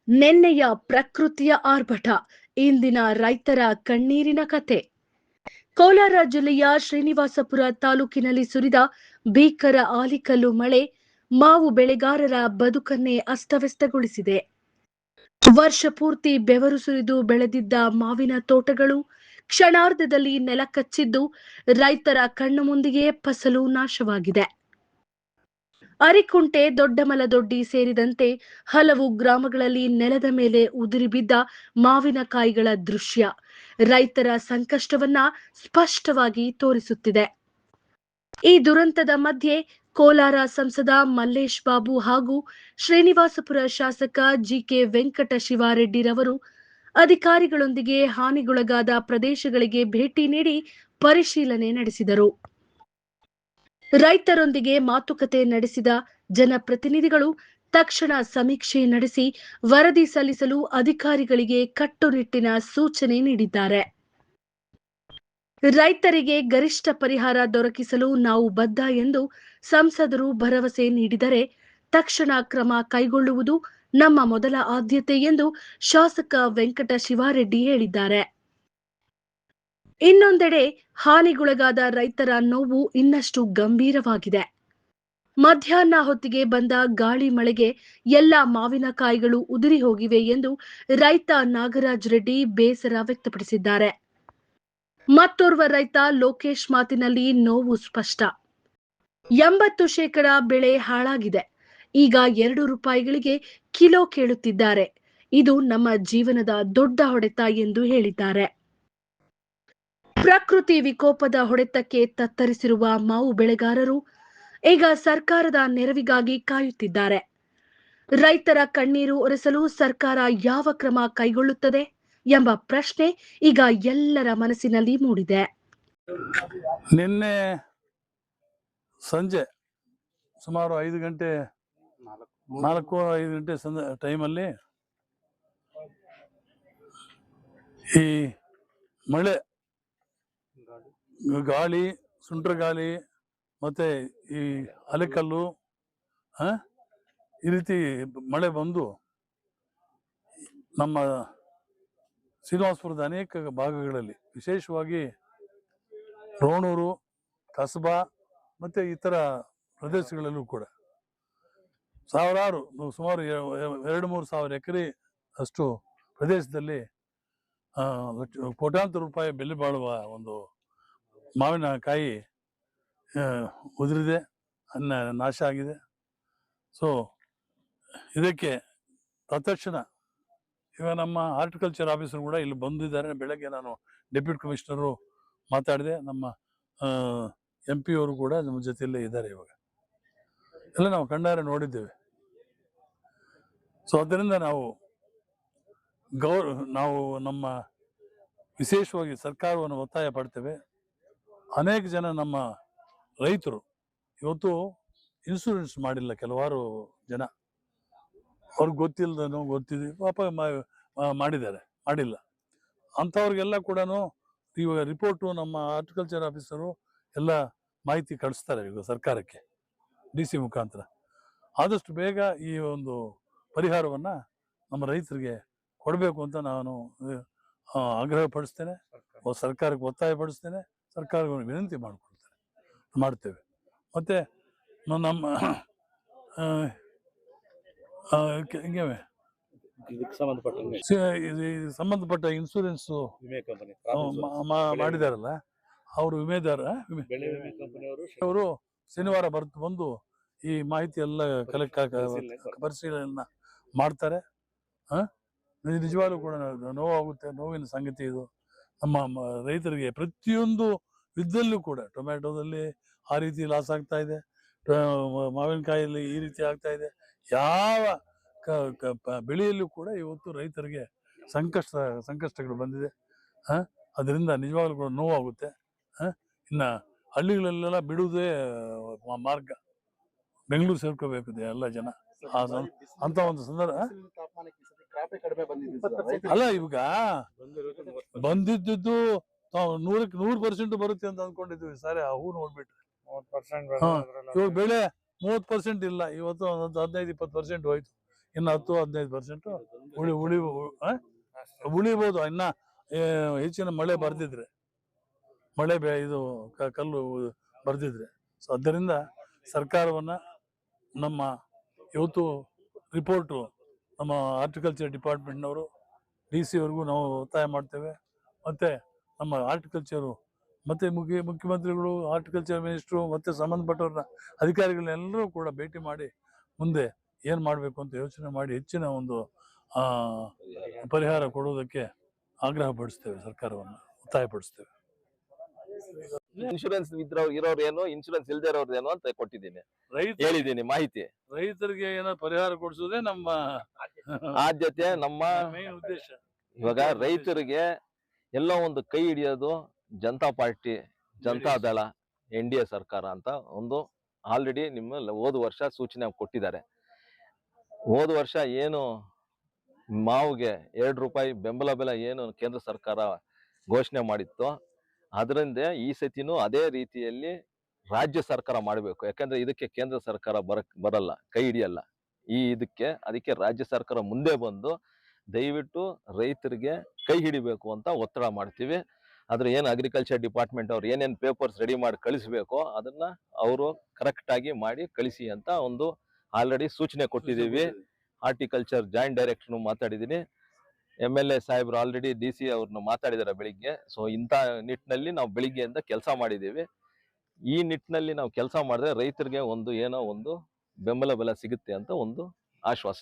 ನೆನ್ನೆಯ ಪ್ರಕೃತಿಯ ಆರ್ಭಟ, ಇಂದಿನ ರೈತರ ಕಣ್ಣೀರಿನ ಕತೆ. ಕೋಲಾರ ಜಿಲ್ಲೆಯ ಶ್ರೀನಿವಾಸಪುರ ತಾಲೂಕಿನಲ್ಲಿ ಸುರಿದ ಭೀಕರ ಆಲಿಕಲ್ಲು ಮಳೆ ಮಾವು ಬೆಳೆಗಾರರ ಬದುಕನ್ನೇ ಅಸ್ತವ್ಯಸ್ತಗೊಳಿಸಿದೆ. ವರ್ಷ ಪೂರ್ತಿ ಬೆವರು ಸುರಿದು ಬೆಳೆದಿದ್ದ ಮಾವಿನ ತೋಟಗಳು ಕ್ಷಣಾರ್ಧದಲ್ಲಿ ನೆಲಕಚ್ಚಿದ್ದು ರೈತರ ಕಣ್ಣು ಮುಂದೆಯೇ ಫಸಲು ನಾಶವಾಗಿದೆ. ಅರಿಕುಂಟೆ, ದೊಡ್ಡಮಲದೊಡ್ಡಿ ಸೇರಿದಂತೆ ಹಲವು ಗ್ರಾಮಗಳಲ್ಲಿ ನೆಲದ ಮೇಲೆ ಉದುರಿ ಬಿದ್ದ ಮಾವಿನಕಾಯಿಗಳ ದೃಶ್ಯ ರೈತರ ಸಂಕಷ್ಟವನ್ನ ಸ್ಪಷ್ಟವಾಗಿ ತೋರಿಸುತ್ತಿದೆ. ಈ ದುರಂತದ ಮಧ್ಯೆ ಕೋಲಾರ ಸಂಸದ ಮಲ್ಲೇಶ್ ಬಾಬು ಹಾಗೂ ಶ್ರೀನಿವಾಸಪುರ ಶಾಸಕ ಜಿಕೆ ವೆಂಕಟ ಶಿವಾರೆಡ್ಡಿರವರು ಅಧಿಕಾರಿಗಳೊಂದಿಗೆ ಹಾನಿಗೊಳಗಾದ ಪ್ರದೇಶಗಳಿಗೆ ಭೇಟಿ ನೀಡಿ ಪರಿಶೀಲನೆ ನಡೆಸಿದರು. ರೈತರೊಂದಿಗೆ ಮಾತುಕತೆ ನಡೆಸಿದ ಜನಪ್ರತಿನಿಧಿಗಳು ತಕ್ಷಣ ಸಮೀಕ್ಷೆ ನಡೆಸಿ ವರದಿ ಸಲ್ಲಿಸಲು ಅಧಿಕಾರಿಗಳಿಗೆ ಕಟ್ಟುನಿಟ್ಟಿನ ಸೂಚನೆ ನೀಡಿದ್ದಾರೆ. ರೈತರಿಗೆ ಗರಿಷ್ಠ ಪರಿಹಾರ ದೊರಕಿಸಲು ನಾವು ಬದ್ಧ ಎಂದು ಸಂಸದರು ಭರವಸೆ ನೀಡಿದರೆ ತಕ್ಷಣ ಕ್ರಮ ಕೈಗೊಳ್ಳುವುದು ನಮ್ಮ ಮೊದಲ ಆದ್ಯತೆ ಎಂದು ಶಾಸಕ ವೆಂಕಟ ಶಿವಾರೆಡ್ಡಿ ಹೇಳಿದ್ದಾರೆ. ಇನ್ನೊಂದೆಡೆ ಹಾನಿಗೊಳಗಾದ ರೈತರ ನೋವು ಇನ್ನಷ್ಟು ಗಂಭೀರವಾಗಿದೆ. ಮಧ್ಯಾಹ್ನ ಹೊತ್ತಿಗೆ ಬಂದ ಗಾಳಿ ಮಳೆಗೆ ಎಲ್ಲ ಮಾವಿನಕಾಯಿಗಳು ಉದುರಿ ಹೋಗಿವೆ ಎಂದು ರೈತ ನಾಗರಾಜ್ ರೆಡ್ಡಿ ಬೇಸರ ವ್ಯಕ್ತಪಡಿಸಿದ್ದಾರೆ. ಮತ್ತೋರ್ವ ರೈತ ಲೋಕೇಶ್ ಮಾತಿನಲ್ಲಿ ನೋವು ಸ್ಪಷ್ಟ. 80% ಬೆಳೆ ಹಾಳಾಗಿದೆ. ಈಗ 2 ರೂಪಾಯಿಗಳಿಗೆ ಕಿಲೋ ಕೇಳುತ್ತಿದ್ದಾರೆ. ಇದು ನಮ್ಮ ಜೀವನದ ದೊಡ್ಡ ಹೊಡೆತ ಎಂದು ಹೇಳಿದ್ದಾರೆ. ಪ್ರಕೃತಿ ವಿಕೋಪದ ಹೊಡೆತಕ್ಕೆ ತತ್ತರಿಸಿರುವ ಮಾವು ಬೆಳೆಗಾರರು ಈಗ ಸರ್ಕಾರದ ನೆರವಿಗಾಗಿ ಕಾಯುತ್ತಿದ್ದಾರೆ. ರೈತರ ಕಣ್ಣೀರು ಒರೆಸಲು ಸರ್ಕಾರ ಯಾವ ಕ್ರಮ ಕೈಗೊಳ್ಳುತ್ತದೆ ಎಂಬ ಪ್ರಶ್ನೆ ಈಗ ಎಲ್ಲರ ಮನಸ್ಸಿನಲ್ಲಿ ಮೂಡಿದೆ. ನಿನ್ನೆ ಸಂಜೆ ಸುಮಾರು 5 ಗಂಟೆ 4-5 ಗಂಟೆ ಟೈಮಲ್ಲಿ ಈ ಮಳೆ, ಗಾಳಿ, ಸುಂಟ್ರ ಗಾಳಿ ಮತ್ತೆ ಈ ಅಲೆಕಲ್ಲು ಈ ರೀತಿ ಮಳೆ ಬಂದು ನಮ್ಮ ಶ್ರೀನಿವಾಸಪುರದ ಅನೇಕ ಭಾಗಗಳಲ್ಲಿ, ವಿಶೇಷವಾಗಿ ರೋಣೂರು, ಕಸಬಾ ಮತ್ತೆ ಇತರ ಪ್ರದೇಶಗಳಲ್ಲೂ ಕೂಡ ಸುಮಾರು 2-3 ಸಾವಿರ ಎಕರೆ ಅಷ್ಟು ಪ್ರದೇಶದಲ್ಲಿ ಕೋಟ್ಯಾಂತರ ರೂಪಾಯಿ ಬೆಲೆ ಬಾಳುವ ಒಂದು ಮಾವಿನಕಾಯಿ ಉದುರಿದೆ, ನಾಶ ಆಗಿದೆ. ಸೊ ಇದಕ್ಕೆ ತತ್ಕ್ಷಣ ಈಗ ನಮ್ಮ ಹಾರ್ಟಿಕಲ್ಚರ್ ಆಫೀಸರ್ ಕೂಡ ಇಲ್ಲಿ ಬಂದಿದ್ದಾರೆ. ಬೆಳಗ್ಗೆ ನಾನು ಡೆಪ್ಯೂಟಿ ಕಮಿಷನರು ಮಾತಾಡಿದೆ, ನಮ್ಮ MP ಅವರು ಕೂಡ ನಮ್ಮ ಜೊತೆಯಲ್ಲೇ ಇದ್ದಾರೆ. ಇವಾಗ ಎಲ್ಲ ನಾವು ಕಣ್ಣಾರೆ ನೋಡಿದ್ದೇವೆ. ಸೊ ಅದರಿಂದ ನಾವು ನಮ್ಮ ವಿಶೇಷವಾಗಿ ಸರ್ಕಾರವನ್ನು ಒತ್ತಾಯ ಪಡ್ತೇವೆ. ಅನೇಕ ಜನ ನಮ್ಮ ರೈತರು ಇವತ್ತು ಇನ್ಶೂರೆನ್ಸ್ ಮಾಡಿಲ್ಲ. ಕೆಲವಾರು ಜನ ಅವ್ರಿಗೆ ಗೊತ್ತಿಲ್ಲದನೋ ಗೊತ್ತಿದೆ ಪಾಪ ಮಾಡಿಲ್ಲ. ಅಂಥವ್ರಿಗೆಲ್ಲ ಕೂಡ ಇವಾಗ ರಿಪೋರ್ಟು ನಮ್ಮ ಹಾರ್ಟಿಕಲ್ಚರ್ ಆಫೀಸರು ಎಲ್ಲ ಮಾಹಿತಿ ಕಳಿಸ್ತಾರೆ ಈಗ ಸರ್ಕಾರಕ್ಕೆ DC ಮುಖಾಂತರ. ಆದಷ್ಟು ಬೇಗ ಈ ಒಂದು ಪರಿಹಾರವನ್ನು ನಮ್ಮ ರೈತರಿಗೆ ಕೊಡಬೇಕು ಅಂತ ನಾನು ಆಗ್ರಹ ಪಡಿಸ್ತೇನೆ, ಸರ್ಕಾರಕ್ಕೆ ಒತ್ತಾಯ ಪಡಿಸ್ತೇನೆ, ಸರ್ಕಾರವನ್ನು ವಿನಂತಿ ಮಾಡ್ತೇವೆ. ಮತ್ತೆ ನಮ್ಮ ಸಂಬಂಧಪಟ್ಟ ಇನ್ಶೂರೆನ್ಸ್ ಮಾಡಿದಾರಲ್ಲ ಅವರು ಅವರು ಶನಿವಾರ ಬಂದು ಈ ಮಾಹಿತಿ ಎಲ್ಲ ಪರಿಶೀಲನೆ ಮಾಡ್ತಾರೆ. ನಿಜವಾಗ್ಲೂ ಕೂಡ ನೋವಾಗುತ್ತೆ, ನೋವಿನ ಸಂಗತಿ ಇದು. ನಮ್ಮ ರೈತರಿಗೆ ಪ್ರತಿಯೊಂದು ವಿಧದಲ್ಲೂ ಕೂಡ, ಟೊಮ್ಯಾಟೋದಲ್ಲಿ ಆ ರೀತಿ ಲಾಸ್ ಆಗ್ತಾ ಇದೆ, ಮಾವಿನಕಾಯಲ್ಲಿ ಈ ರೀತಿ ಆಗ್ತಾ ಇದೆ, ಯಾವ ಬೆಳೆಯಲ್ಲೂ ಕೂಡ ಇವತ್ತು ರೈತರಿಗೆ ಸಂಕಷ್ಟಗಳು ಬಂದಿದೆ. ಅದರಿಂದ ನಿಜವಾಗ್ಲೂ ಕೂಡ ನೋವಾಗುತ್ತೆ. ಇನ್ನು ಹಳ್ಳಿಗಳಲ್ಲೆಲ್ಲ ಬಿಡುವುದೇ ಮಾರ್ಗ, ಬೆಂಗಳೂರು ಸೇರ್ಕೋಬೇಕು ಎಲ್ಲ ಜನ. ಅಂತ ಒಂದು ಸಂದರ್ಭ ಅಲ್ಲ, ಇವಾಗ ಬಂದಿದ್ದು 100% ಬರುತ್ತೆ ಅಂತ ಅಂದ್ಕೊಂಡಿದ್ವಿ. ಸರಿ, ಹೂ ನೋಡ್ಬಿಟ್ರೆ ಇವಾಗ ಬೆಳೆ 30% ಇಲ್ಲ, ಇವತ್ತು ಒಂದು 15-20% ಹೋಯ್ತು. ಇನ್ನು 10-15% ಉಳಿಬಹುದು ಇನ್ನ ಹೆಚ್ಚಿನ ಮಳೆ ಬರ್ದಿದ್ರೆ, ಇದು ಕಲ್ಲು ಬರ್ದಿದ್ರೆ. ಸೊ ಆದ್ದರಿಂದ ಸರ್ಕಾರವನ್ನ ನಮ್ಮ ಇವತ್ತು ರಿಪೋರ್ಟು ನಮ್ಮ ಹಾರ್ಟಿಕಲ್ಚರ್ ಡಿಪಾರ್ಟ್ಮೆಂಟ್ನವರು DC ಅವ್ರಿಗೂ ನಾವು ಒತ್ತಾಯ ಮಾಡ್ತೇವೆ. ಮತ್ತೆ ನಮ್ಮ ಹಾರ್ಟಿಕಲ್ಚರು ಮತ್ತೆ ಮುಖ್ಯಮಂತ್ರಿಗಳು, ಹಾರ್ಟಿಕಲ್ಚರ್ ಮಿನಿಸ್ಟ್ರು ಮತ್ತೆ ಸಂಬಂಧಪಟ್ಟವ್ರನ್ನ ಅಧಿಕಾರಿಗಳನ್ನೆಲ್ಲರೂ ಕೂಡ ಭೇಟಿ ಮಾಡಿ ಮುಂದೆ ಏನ್ ಮಾಡಬೇಕು ಅಂತ ಯೋಚನೆ ಮಾಡಿ ಹೆಚ್ಚಿನ ಒಂದು ಪರಿಹಾರ ಕೊಡೋದಕ್ಕೆ ಆಗ್ರಹ ಪಡಿಸ್ತೇವೆ, ಸರ್ಕಾರವನ್ನು ಒತ್ತಾಯ ಪಡಿಸ್ತೇವೆ. ಇನ್ಶೂರೆನ್ಸ್ ಇರೋರು ಏನು, ಇನ್ಶೂರೆನ್ಸ್ ಇಲ್ದೇ ಇರೋರು ಏನು ಅಂತ ಕೊಟ್ಟಿದ್ದೀನಿ, ಹೇಳಿದ್ದೀನಿ ಮಾಹಿತಿ. ರೈತರಿಗೆ ಏನೋ ಪರಿಹಾರ ಕೊಡಿಸೋದೇ ನಮ್ಮ ಆದ್ಯತೆ, ನಮ್ಮ ಮೇನ್ ಉದ್ದೇಶ. ಇವಾಗ ರೈತರಿಗೆ ಎಲ್ಲೋ ಒಂದು ಕೈ ಹಿಡಿಯೋದು ಜನತಾ ಪಾರ್ಟಿ, ಜನತಾ ದಳ, NDA ಸರ್ಕಾರ ಅಂತ ಒಂದು ಆಲ್ರೆಡಿ ನಿಮ್ಮ ಹೋದ ವರ್ಷ ಸೂಚನೆ ಕೊಟ್ಟಿದ್ದಾರೆ. ಹೋದ ವರ್ಷ ಏನು ಮಾವಿಗೆ 2 ರೂಪಾಯಿ ಬೆಂಬಲ ಬೆಲೆ ಏನು ಕೇಂದ್ರ ಸರ್ಕಾರ ಘೋಷಣೆ ಮಾಡಿತ್ತು, ಅದರಿಂದ ಈ ಸತಿನೂ ಅದೇ ರೀತಿಯಲ್ಲಿ ರಾಜ್ಯ ಸರ್ಕಾರ ಮಾಡಬೇಕು. ಯಾಕಂದ್ರೆ ಇದಕ್ಕೆ ಕೇಂದ್ರ ಸರ್ಕಾರ ಬರಲ್ಲ, ಕೈ ಹಿಡಿಯಲ್ಲ ಅದಕ್ಕೆ ರಾಜ್ಯ ಸರ್ಕಾರ ಮುಂದೆ ಬಂದು ದಯವಿಟ್ಟು ರೈತರಿಗೆ ಕೈ ಹಿಡಿಬೇಕು ಅಂತ ಒತ್ತಡ ಮಾಡ್ತೀವಿ. ಆದ್ರೆ ಏನು ಅಗ್ರಿಕಲ್ಚರ್ ಡಿಪಾರ್ಟ್ಮೆಂಟ್ ಅವ್ರು ಏನೇನು ಪೇಪರ್ಸ್ ರೆಡಿ ಮಾಡಿ ಕಳಿಸ್ಬೇಕೋ ಅದನ್ನ ಅವರು ಕರೆಕ್ಟ್ ಆಗಿ ಮಾಡಿ ಕಳಿಸಿ ಅಂತ ಒಂದು ಆಲ್ರೆಡಿ ಸೂಚನೆ ಕೊಟ್ಟಿದ್ದೀವಿ. ಹಾರ್ಟಿಕಲ್ಚರ್ ಜಾಯಿಂಟ್ ಡೈರೆಕ್ಟರ್ ಮಾತಾಡಿದ್ದೀನಿ, MLA ಸಾಹೇಬ್ರು ಆಲ್ರೆಡಿ DC ಅವ್ರನ್ನ ಮಾತಾಡಿದಾರೆ ಬೆಳಿಗ್ಗೆ. ಸೊ ಇಂಥ ನಿಟ್ಟಿನಲ್ಲಿ ನಾವು ಬೆಳಿಗ್ಗೆಯಿಂದ ಕೆಲಸ ಮಾಡಿದ್ದೀವಿ. ಈ ನಿಟ್ಟಿನಲ್ಲಿ ನಾವು ಕೆಲಸ ಮಾಡಿದ್ರೆ ರೈತರಿಗೆ ಏನೋ ಒಂದು ಬೆಂಬಲ ಬೆಲೆ ಸಿಗುತ್ತೆ ಅಂತ ಒಂದು ಆಶ್ವಾಸನೆ.